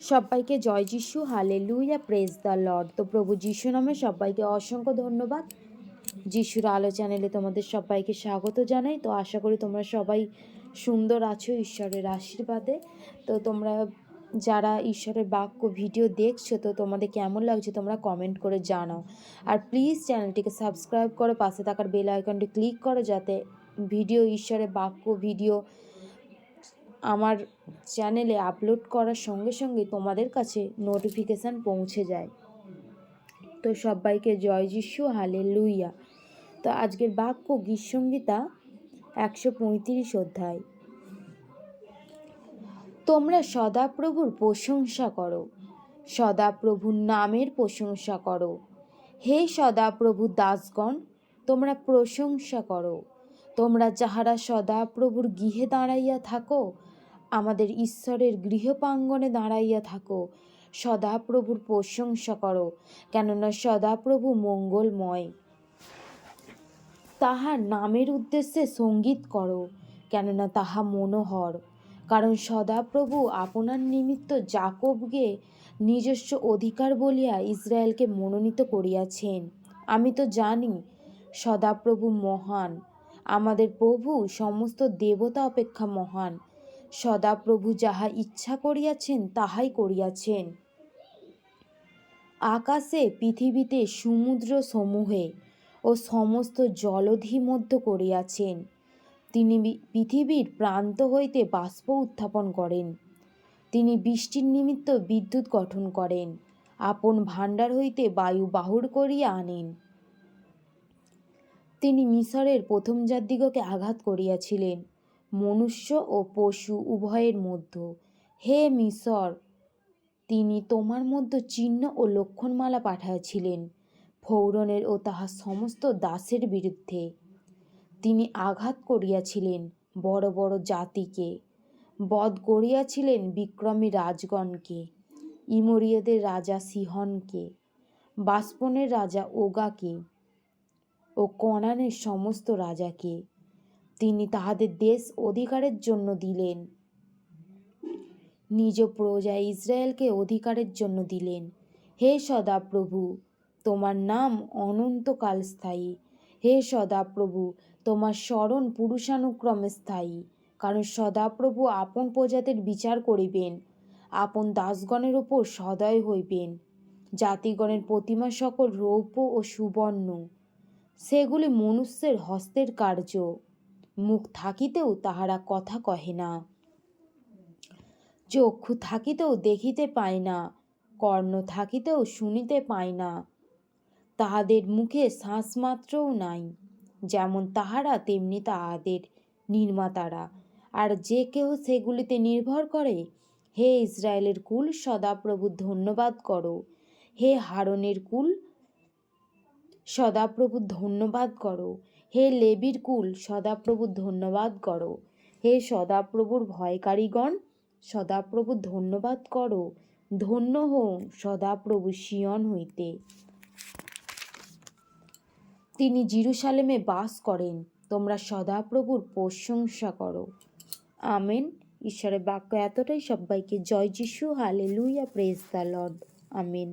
সবাইকে জয় যিশু, হালেলুয়া, প্রেজ দ্য লর্ড। তো প্রভু যিশু নামে সবাইকে অসংখ্য ধন্যবাদ। যিশুর আলো চ্যানেলে তোমাদের সবাইকে স্বাগত জানাই। তো আশা করি তোমরা সবাই সুন্দর আছো ঈশ্বরের আশীর্বাদে। তো তোমরা যারা ঈশ্বরের বাক্য ভিডিও দেখছো, তো তোমাদের কেমন লাগছে তোমরা কমেন্ট করে জানাও। আর প্লিজ চ্যানেলটিকে সাবস্ক্রাইব করো, পাশে থাকার বেল আইকনটি ক্লিক করো, যাতে ভিডিও ঈশ্বরের বাক্য ভিডিও আমার চ্যানেলে আপলোড করার সঙ্গে সঙ্গে তোমাদের কাছে নোটিফিকেশান পৌঁছে যায়। তো সবাইকে জয় যিশু, হালেলুয়া। তো আজকের বাক্য গীতসংহিতা 135 অধ্যায়। তোমরা সদাপ্রভুর প্রশংসা করো, সদাপ্রভুর নামের প্রশংসা করো। হে সদাপ্রভুর দাসগণ, তোমরা প্রশংসা করো। তোমরা যাহারা সদাপ্রভুর গৃহে দাঁড়াইয়া থাকো, আমাদের ঈশ্বরের গৃহপ্রাঙ্গণে দাঁড়াইয়া থাকো, সদাপ্রভুর প্রশংসা করো, কেননা সদাপ্রভু মঙ্গলময়। তাহার নামের উদ্দেশ্যে সঙ্গীত করো, কেননা তাহা মনোহর। কারণ সদাপ্রভু আপনার নিমিত্ত যাকবকে নিজস্ব অধিকার বলিয়া ইসরায়েলকে মনোনীত করিয়াছেন। আমি তো জানি সদাপ্রভু মহান, আমাদের প্রভু সমস্ত দেবতা অপেক্ষা মহান। সদাপ্রভু যাহা ইচ্ছা করিয়াছেন তাহাই করিয়াছেন। আকাশে, পৃথিবীতে, সমুদ্র সমূহে ও সমস্ত জলধি মধ্য করিয়াছেন। তিনি পৃথিবীর প্রান্ত হইতে বাষ্প উত্থাপন করেন। তিনি বৃষ্টির নিমিত্ত বিদ্যুৎ গঠন করেন, আপন ভাণ্ডার হইতে বায়ু বাহুর করিয়া আনেন। তিনি মিশরের প্রথমজাতদিগকে আঘাত করিয়াছিলেন, মনুষ্য ও পশু উভয়ের মধ্য। হে মিশর, তিনি তোমার মধ্যে চিহ্ন ও লক্ষণমালা পাঠাইয়াছিলেন, ফৌরনের ও তাহার সমস্ত দাসের বিরুদ্ধে। তিনি আঘাত করিয়াছিলেন বড় বড় জাতিকে, বধ করিয়াছিলেন বিক্রমী রাজগণকে, ইমরীয়দের রাজা সিহনকে, বাষ্পনের রাজা ওগাকে ও কনানের সমস্ত রাজাকে। তিনি তাহাদের দেশ অধিকারের জন্য দিলেন, নিজ প্রজা ইসরায়েলকে অধিকারের জন্য দিলেন। হে সদাপ্রভু, তোমার নাম অনন্তকাল স্থায়ী। হে সদাপ্রভু, তোমার স্মরণ পুরুষানুক্রমে স্থায়ী। কারণ সদাপ্রভু আপন প্রজাদের বিচার করিবেন, আপন দাসগণের ওপর সদয় হইবেন। জাতিগণের প্রতিমা সকল রৌপ্য ও সুবর্ণ, সেগুলি মনুষ্যের হস্তের কার্য। মুখ থাকিতেও তাহারা কথা কহে না, চক্ষু থাকিতেও দেখিতে পায় না, কর্ণ থাকিতেও শুনিতে পায় না, তাহাদের মুখে শ্বাসমাত্রও নাই। যেমন তাহারা তেমনি তাহাদের নির্মাতারা, আর যে কেহ সেগুলিতে নির্ভর করে। হে ইসরায়েলের কুল, সদাপ্রভু ধন্যবাদ করো। হে হারনের কুল, সদাপ্রভু ধন্যবাদ করো। হে লেবীর কুল, সদাপ্রভু ধন্যবাদ করো। হে সদাপ্রভুর ভয়কারীগণ, সদাপ্রভু ধন্যবাদ করো। ধন্য হও সদাপ্রভু সিয়ন হইতে। তিনি জেরুসালেমে বাস করেন, তোমরা সদাপ্রভুর প্রশংসা করো। আমেন। ঈশ্বরের বাক্য এতটাই। সবাইকে জয় যিশু, hallelujah, praise the lord. Amen.